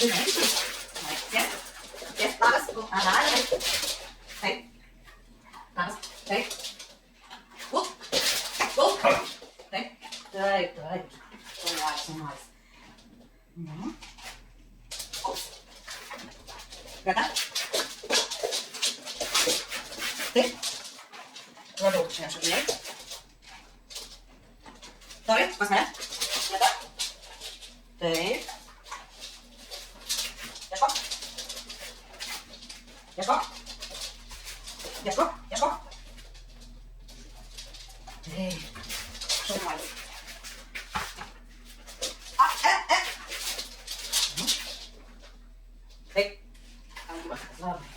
Sėsk, labas. Taip. Labas. Taip. Gulk. Gulk. Taip. Taip. Šaunuolis. Greta. Taip. Labiau šiandien šokinėjai. Dorai, pas mane. Greta. Taip. Ieškok. Ieškok. Ieškok. Ieškok. Taip. Šaunuolis. Taip. Labai.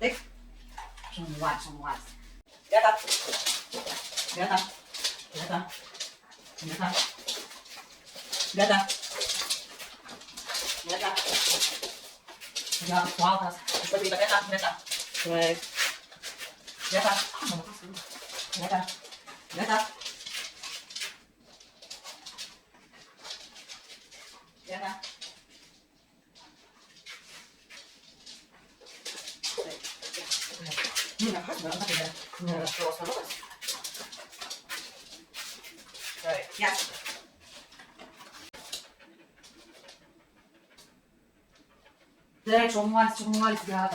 Taip. Šaunuolis. Greta. Greta. Greta. Greta. Greta. Greta. Geras sualtas. Išpadaryta Greta. Greta. Taip. Greta. Greta. Greta. Greta. Yes. Taip, šaunuolis, gera.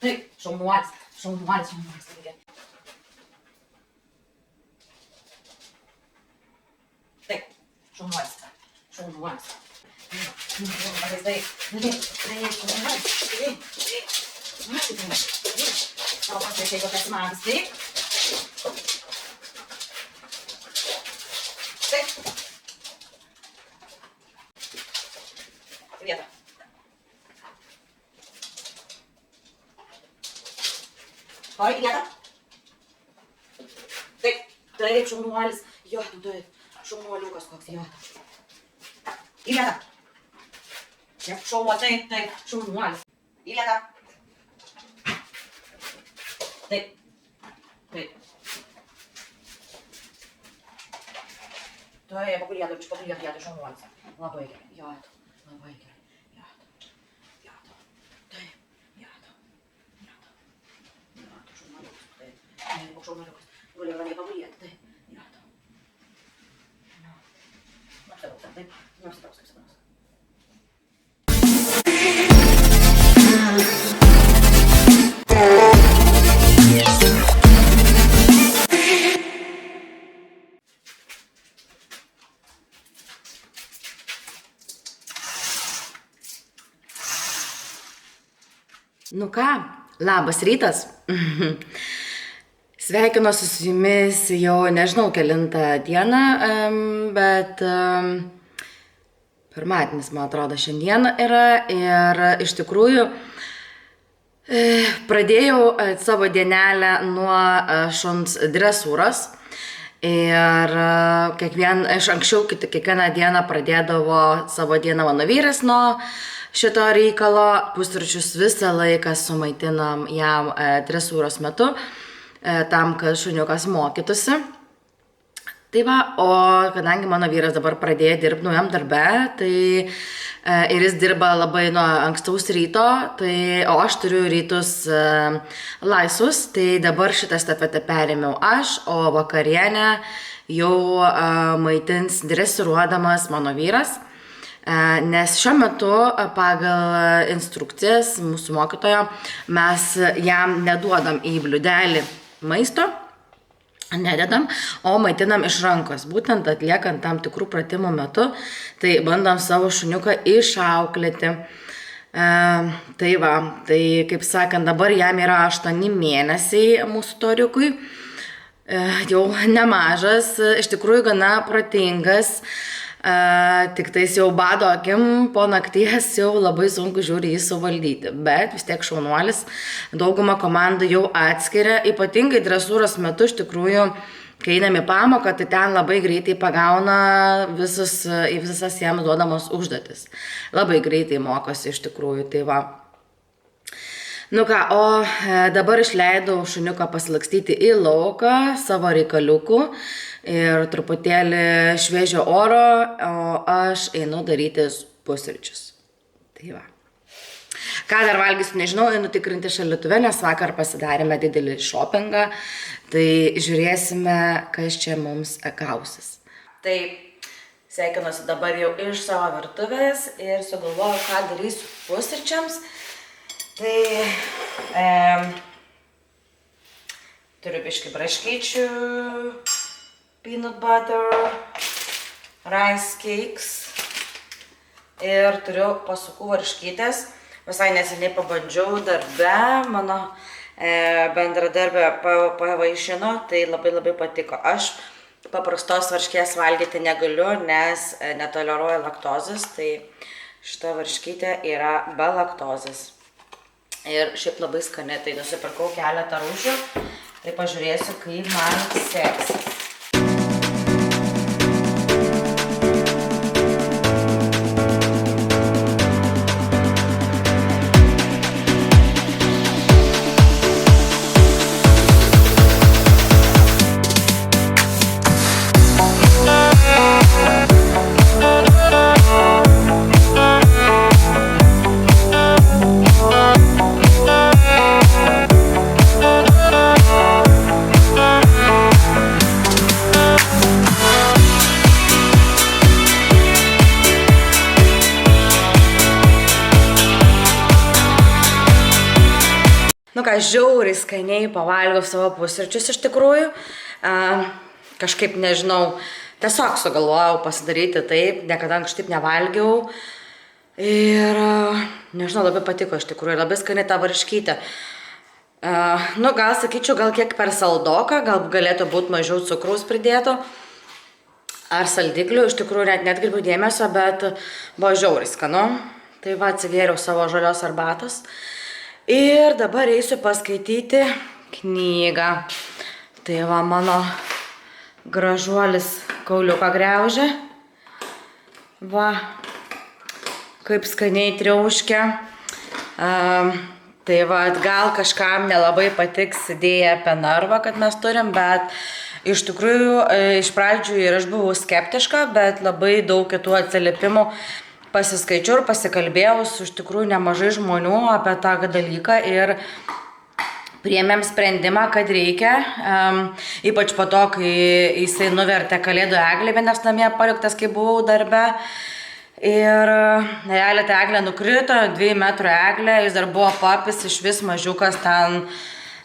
Taip, šaunuolis. Taip, šaunuolis. Taip, savo pasveikai, jeigu esi magas, taip. Taip. Vieta. Oi, vieta. Taip, šaunuolis. Jo, taip, šaunuoliukas koks, jo. Į vietą. Šaunuo, taip, šaunuolis. Į vietą. Taip. Taip, pagulėtų, šaunuolis. Labai gerai, jėtų. Labai gerai, jėtų. Taip, jėtų. Šaunuoliukas, taip. Šaunuoliukas. Gulė ramiai pagulėti, taip. Jėtų. Apsitrauks, taip. Apsitrauks. Nu ką, labas rytas. Sveikinuosi su jumis jau nežinau kelintą dieną, bet pirmadienis, man atrodo, šiandien yra ir iš tikrųjų pradėjau savo dienelę nuo šuns dresūros ir iš anksčiau kiekvieną dieną pradėdavo savo dieną mano vyras nuo šito reikalo, pusryčius visą laiką sumaitinam jam dresūros metu, tam, kad šuniukas mokytųsi. Tai va, o kadangi mano vyras dabar pradėjo dirbti naujam darbe, tai ir jis dirba labai nuo ankstaus ryto, o aš turiu rytus laisvus, tai dabar šitą stafetę perėmiau aš, o vakarienę jau maitins dresiruodamas mano vyras. Nes šiuo metu pagal instrukcijas mūsų mokytojo mes jam neduodam į bliūdelį maisto, nededam, o maitinam iš rankos, būtent atliekant tam tikrų pratimų metu, tai bandom savo šuniuką išauklėti. Tai va, tai kaip sakant, dabar jam yra 8 mėnesiai mūsų toriukui, jau nemažas, iš tikrųjų gana protingas. Tik tais jau bado akim po nakties jau labai sunku žiūri jį suvaldyti, bet vis tiek šaunuolis, dauguma komandų jau atskiria, ypatingai dresūros metu iš tikrųjų, kai einam į pamoką, tai ten labai greitai pagauna visas jiems duodamos užduotis, labai greitai mokosi iš tikrųjų, tai va. Nu ką, o dabar išleidau šuniuką pasilakstyti į lauką savo reikaliukų. ir truputėlį šviežio oro, o aš einu daryti pusryčius. Tai va. Ką dar valgysiu, nežinau, einu tikrinti šaldytuve, nes vakar pasidarėme didelį shoppingą, tai žiūrėsime, kas čia mums gausis. Tai sveikinuosi dabar jau iš savo virtuvės ir sugalvojau, ką darysiu pusryčiams. Tai turiu biškį braškyčių, peanut butter, rice cakes ir turiu pasukų varškytės. Visai neseniai pabandžiau darbe, mano bendradarbė pavaišino, tai labai patiko. Aš paprastos varškės valgyti negaliu, nes netoleruoju laktozės, tai šita varškytė yra be laktozės. Ir šiaip labai skani, tai nusipirkau keletą rūšių, tai pažiūrėsiu, kaip man seksis. Žiauriai skaniai pavalgiau savo pusryčius iš tikrųjų. Kažkaip, nežinau, tiesiog sugalvojau pasidaryti taip, niekada anksčiau taip nevalgiau. Ir, nežinau, labai patiko iš tikrųjų, labai skaniai ta varškytė. Gal sakyčiau, gal kiek per saldoką, gal galėtų būti mažiau cukraus pridėto. Ar saldiklių, iš tikrųjų net netkreipiau dėmesio, bet buvo žiauriai skanu. Tai va, atsigėriau savo žalios arbatos. Ir dabar eisiu paskaityti knygą. Tai va, mano gražuolis kauliuką griaužia. Va, kaip skaniai triauškia. Tai va, gal kažkam nelabai patiks idėja apie narvą, kad mes turim, bet iš tikrųjų iš pradžių ir aš buvau skeptiška, bet labai daug kitų atsiliepimų pasiskaičiau ir pasikalbėjau su iš tikrųjų nemažai žmonių apie tą dalyką ir priėmėm sprendimą, kad reikia, ypač po to, kai jisai nuvertė kalėdų eglę vienas namie paliktas, kai buvau darbe. Ir realiai ta eglė nukrito, 2 metrų eglė, jis dar buvo papis, iš vis mažiukas ten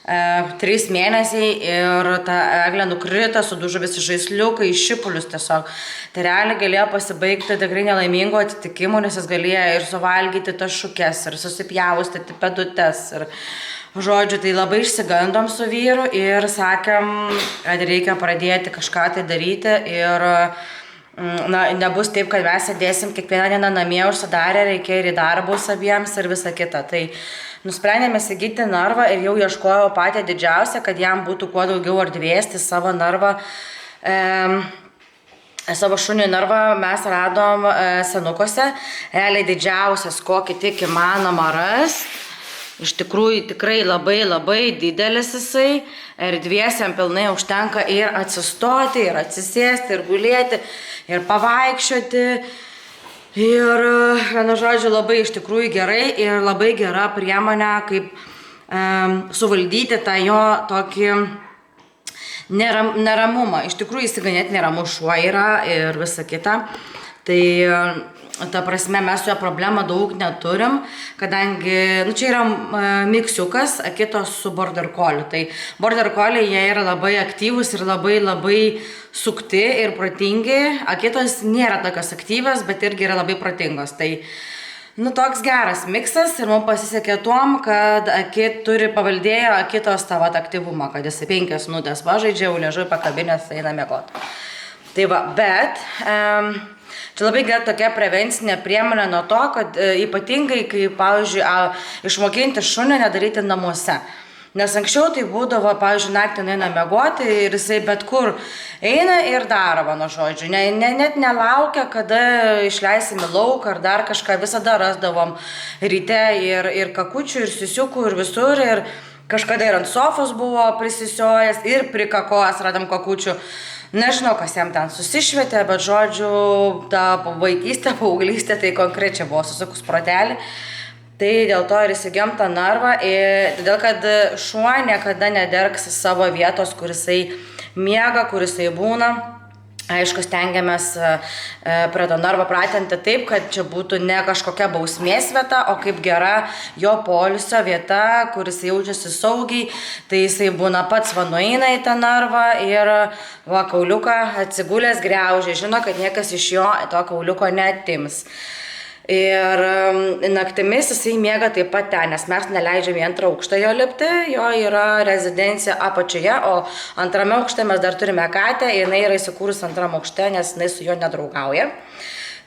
3 mėnesiai ir ta eglė nukrito, sudužo visi žaisliukai, šipulius tiesiog. Tai realiai galėjo pasibaigti tikrai nelaimingo atsitikimų, nes jis galėjo ir suvalgyti tas šukes, ir susipjaustyti pedutes. Ir, žodžiu, tai labai išsigandom su vyru ir sakėm, kad reikia pradėti kažką tai daryti ir nebus taip, kad mes sėdėsim kiekvieną dieną namie užsidarę, reikia ir į darbus abiems ir visa kita. Tai nusprendėme įsigyti narvą ir jau ieškojau patį didžiausią, kad jam būtų kuo daugiau erdvės, tai savo narvą, savo šuniui narvą mes radom Senukose, realiai didžiausias, kokį tik įmanoma ras. Iš tikrųjų tikrai labai didelis jisai, erdvės jam pilnai užtenka ir atsistoti, ir atsisėsti, ir gulėti, ir pavaikščioti. Ir, vienu žodžiu, labai iš tikrųjų gerai ir labai gera priemonė, kaip suvaldyti tą jo tokį neramumą. Iš tikrųjų, jis ganėtinai neramus šuo yra ir visa kita. Tai, ta prasme, mes su jo problemą daug neturim, kadangi, čia yra miksiukas, akitos su border collie. Tai border collie, jie yra labai aktyvūs ir labai sukti ir protingi. Akitos nėra tokios aktyvios, bet irgi yra labai protingos. Tai, toks geras miksas ir mums pasisekė tuom, kad akit turi paveldėjo akitos tą aktyvumą, kad jis 5 minutės pažaidžia, liežuvį pakabinės eina miegoti. Tai va, bet čia labai gera tokia prevencinė priemonė nuo to, kad ypatingai, kai, pavyzdžiui, išmokinti šunį nedaryti namuose. Nes anksčiau tai būdavo, pavyzdžiui, naktį eina miegoti ir jisai bet kur eina ir daro, mano žodžiu. Net nelaukia, kada išleisim į lauką ar dar kažką, visada rasdavom ryte ir kakučių, ir sisiukų, ir visur. Ir kažkada ir ant sofos buvo prisisiojęs ir prikakojęs, radom kakučių. Nežinau, kas jam ten susišvietė, bet žodžiu, ta vaikystė, paauglystė, tai konkrečiai buvo susukus protelį. Tai dėl to ir įsigijom tą narvą, todėl kad šuo niekada nederks savo vietos, kur jisai miega, kur jisai būna. Aišku, stengiamės prie to narvo pratinti taip, kad čia būtų ne kažkokia bausmės vieta, o kaip gera jo poilsio vieta, kur jis jaučiasi saugiai. Tai jisai būna pats nueina į tą narvą ir kauliuką atsigulęs griaužia, žino, kad niekas iš jo to kauliuko neatims. Ir naktimis jisai miega taip pat ten, nes mes neleidžiam į antrą aukštą jo lipti, jo yra rezidencija apačioje, o antrame aukšte mes dar turime katę, jinai yra įsikūrus antram aukšte, nes jinai su juo nedraugauja.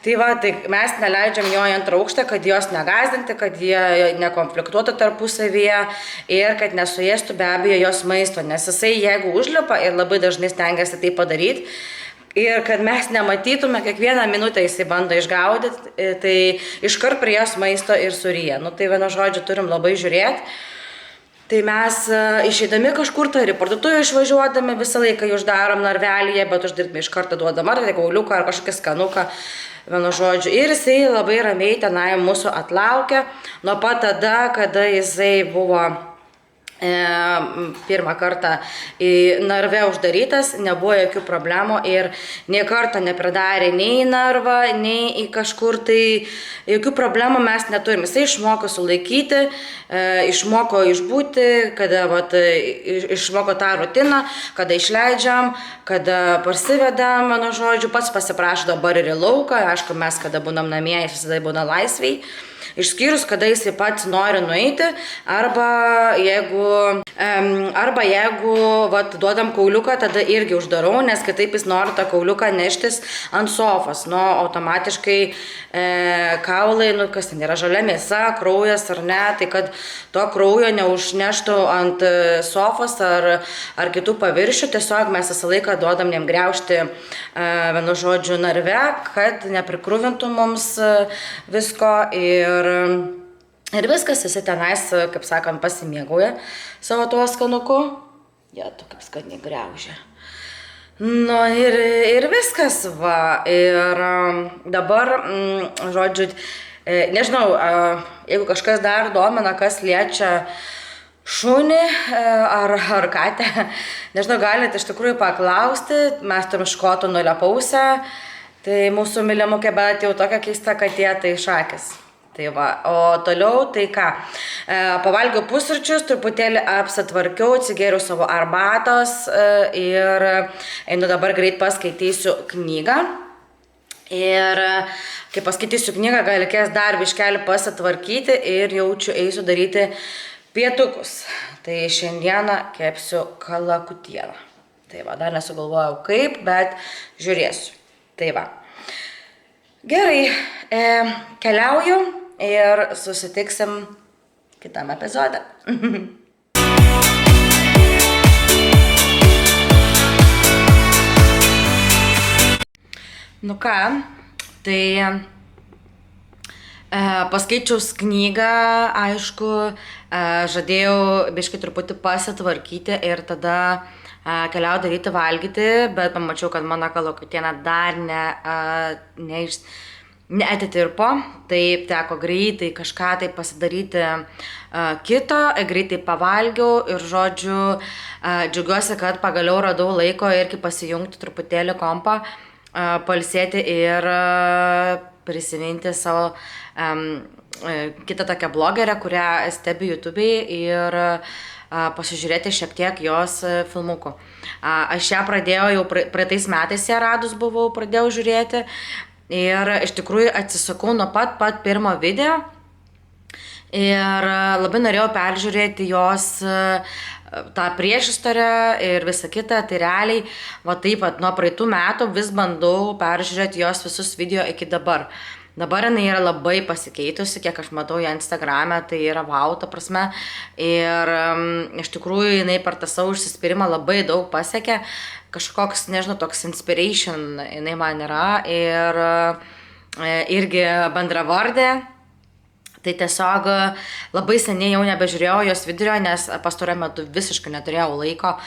Tai mes neleidžiam jo į antrą aukštą, kad jos negazdinti, kad jie nekonfliktuotų tarpusavyje ir kad nesuėstų be abejo jos maisto, nes jisai jeigu užlipa ir labai dažnai stengiasi tai padaryti, ir kad mes nematytume, kiekvieną minutę jisai bando išgaudyti, tai iškart prie jos maisto ir suryja. Tai vienu žodžiu turim labai žiūrėti. Tai mes išeidami kažkur tai ir parduotuvę išvažiuodami visą laiką uždarom narvelyje, bet uždirbame iš karto duodam ar kauliuką, ar kažkokį skanuką. Vienu žodžiu. Ir jisai labai ramiai tenai mūsų atlaukia. Nuo pat tada, kada jisai buvo pirmą kartą į narve uždarytas, nebuvo jokių problemų ir nei kartą nepridarė nei į narvą, nei į kažkur, tai jokių problemų mes neturim. Jisai išmoko sulaikyti, išmoko išbūti, kada išmoko tą rutiną, kada išleidžiam, kada parsivedam, mano žodžiu, pats pasiprašo dabar ir į lauką, aišku, mes kada būnam namie, jis visada būna laisviai. Išskyrus, kada jisai pats nori nueiti, arba jeigu duodam kauliuką, tada irgi uždarau, nes kitaip jis nori tą kauliuką neštis ant sofos. Automatiškai kaulai, kas ten yra žalia mėsa, kraujas ar ne, tai kad to kraujo neužneštų ant sofos ar kitų paviršių, tiesiog mes visą laiką duodam jam griaužti vienu žodžiu narve, kad neprikruvintų mums visko ir viskas, jisai tenais, kaip sakant, pasimėgauja savo tuo skanuku. Tu kaip skaniai griaužia. Ir viskas, va. Ir dabar, žodžiu, nežinau, jeigu kažkas dar domina, kas liečia šunį ar katę, nežinau, galite iš tikrųjų paklausti, mes turim škotų nulepausę, tai mūsų mylimukė, bet jau tokia keista katė, tai šakis. Tai va, o toliau tai ką, pavalgiau pusryčius, truputėlį apsitvarkiau, atsigėriau savo arbatos ir einu dabar greit paskaitysiu knygą. Ir kai paskaitysiu knygą, gal reikės dar biškelį pasitvarkyti ir jaučiu eisiu daryti pietukus. Tai šiandieną kepsiu kalakutieną. Tai va, dar nesugalvojau kaip, bet žiūrėsiu. Tai va. Gerai, keliauju ir susitiksim kitame epizode. Nu ką, tai paskaičiaus knygą, aišku, žadėjau biškį truputį pasitvarkyti ir tada keliau daryti valgyti, bet pamačiau, kad mano kalakutiena dar neatitirpo, tai teko greitai kažką tai pasidaryti kito, greitai pavalgiau ir žodžiu, džiaugiuosi, kad pagaliau radau laiko irgi pasijungti truputėlį kompą, pailsėti ir prisiminti savo kitą tokią blogerę, kurią stebiu YouTube'ai ir pasižiūrėti šiek tiek jos filmukų. Aš ją pradėjau jau praeitais metais, ją radus buvau, pradėjau žiūrėti ir iš tikrųjų atsisakau nuo pat pirmo video ir labai norėjau peržiūrėti jos tą priešistorę ir visą kitą, tai realiai va taip pat nuo praeitų metų vis bandau peržiūrėti jos visus video iki dabar. Dabar jinai yra labai pasikeitusi, kiek aš matau ją Instagram'e, tai yra wow, ta prasme. Ir iš tikrųjų jinai per tą savo užsispyrimą labai daug pasiekė. Kažkoks, nežinau, toks inspiration jinai man yra. Ir irgi bendravardė. Tai tiesiog labai seniai jau nebežiūrėjau jos video, nes pastaruoju metu visiškai neturėjau laiko.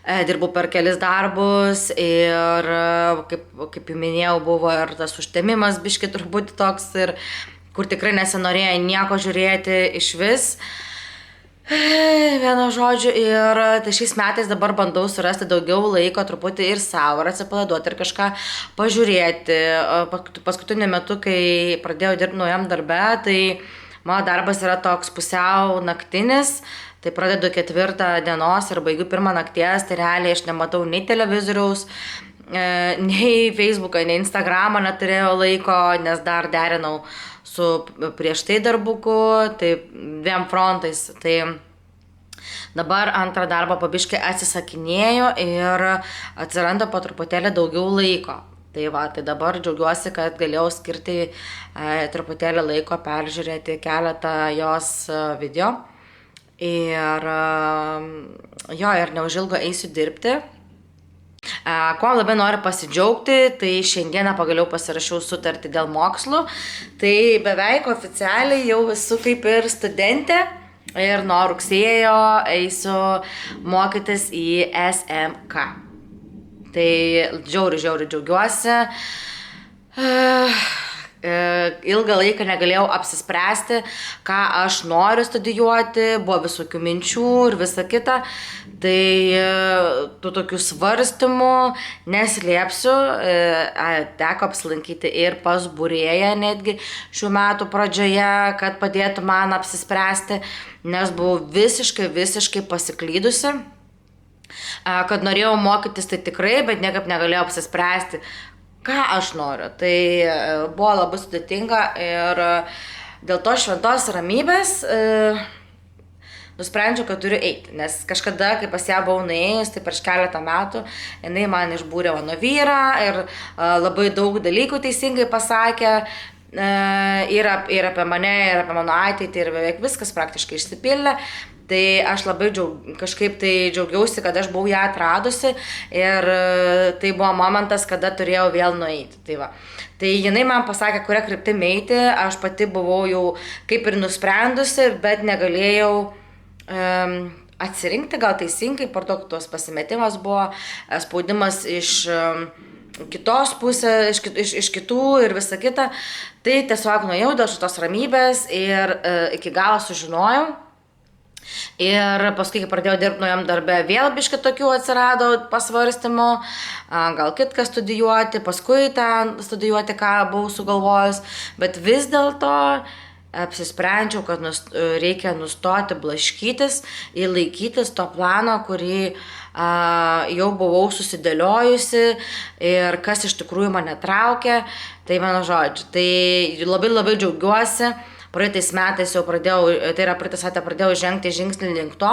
dirbau per kelis darbus ir, kaip jau minėjau, buvo ir tas užtemimas biški turbūt toks, ir kur tikrai nesinorėjo nieko žiūrėti iš vis. Vienu žodžiu, ir tai šiais metais dabar bandau surasti daugiau laiko truputį ir savo, ir atsipalaiduoti, ir kažką pažiūrėti. Paskutiniu metu, kai pradėjau dirbti naujam darbe, tai mano darbas yra toks pusiau naktinis, tai pradedu 4 dienos ir baigiu 1 nakties, tai realiai aš nematau nei televizoriaus, nei Facebooką, nei Instagramą neturėjau laiko, nes dar derinau su prieš tai darbuku, tai 2 frontais. Tai dabar antrą darbą pabiškai atsisakinėjau ir atsiranda po truputėlį daugiau laiko. Tai va, tai dabar džiaugiuosi, kad galėjau skirti truputėlį laiko peržiūrėti keletą jos video. Ir ir neužilgo eisiu dirbti. Kuo labai noriu pasidžiaugti, tai šiandieną pagaliau pasirašiau sutartį dėl mokslų, tai beveik oficialiai jau esu kaip ir studentė ir nuo rugsėjo eisiu mokytis į SMK. Tai žiauriai džiaugiuosi. Ilgą laiką negalėjau apsispręsti, ką aš noriu studijuoti, buvo visokių minčių ir visa kita. Tai tų tokių svarstymų neslėpsiu, teko apsilankyti ir pas būrėją netgi šių metų pradžioje, kad padėtų man apsispręsti, nes buvau visiškai pasiklydusi, kad norėjau mokytis tai tikrai, bet niekaip negalėjau apsispręsti, ką aš noriu. Tai buvo labai sudėtinga ir dėl to šventos ramybės nusprendžiau, kad turiu eiti, nes kažkada, kai pas ją buvau nuėjus, tai prieš keletą metų, jinai man išbūrė mano vyrą ir labai daug dalykų teisingai pasakė, ir apie mane, ir apie mano ateitį, ir beveik viskas praktiškai išsipildė. Tai aš labai kažkaip tai džiaugiausi, kad aš buvau ją atradusi ir tai buvo momentas, kada turėjau vėl nueiti. Tai va. Tai jinai man pasakė, kurią kryptim eiti, aš pati buvau jau kaip ir nusprendusi, bet negalėjau atsirinkti gal teisingai, per to tos pasimetimas buvo, spaudimas iš kitos pusės, iš kitų ir visa kita. Tai tiesiog nuėjau dėl šitos ramybės ir iki galo sužinojau. Ir paskui, kai pradėjau dirbti naujam darbe, vėl biškį tokių atsirado pasvarstymų, gal kitką studijuoti, paskui ten studijuoti, ką buvau sugalvojus, bet vis dėlto apsisprendžiau, kad reikia nustoti blaškytis ir laikytis to plano, kurį jau buvau susidėliojusi ir kas iš tikrųjų mane traukė. Tai mano žodžiu, tai labai džiaugiuosi. Praeitais metais jau pradėjau žengti žingsnį link to,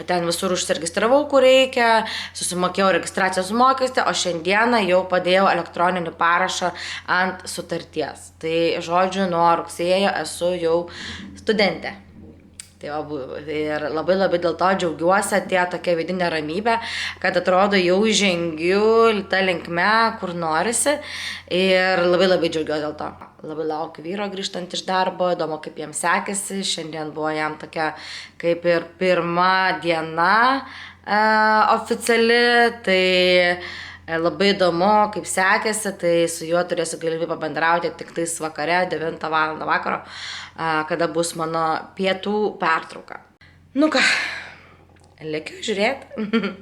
ten visur užsiregistravau, kur reikia, susimokėjau registracijos mokestį, o šiandieną jau padėjau elektroninį parašą ant sutarties. Tai žodžiu, nuo rugsėjo esu jau studentė. Ir labai dėl to džiaugiuosi, atėjo tokia vidinė ramybė, kad atrodo jau žengiu tą linkme, kur norisi, ir labai džiaugiuosi dėl to. Labai laukiu vyro grįžtant iš darbo, įdomu kaip jam sekėsi, šiandien buvo jam tokia kaip ir 1 diena oficiali, tai labai įdomu kaip sekėsi, tai su juo turėsiu galimybę pabendrauti tik tais vakare, 9 val. Vakaro, kada bus mano pietų pertrauka. Nu ką, lėkiu žiūrėti.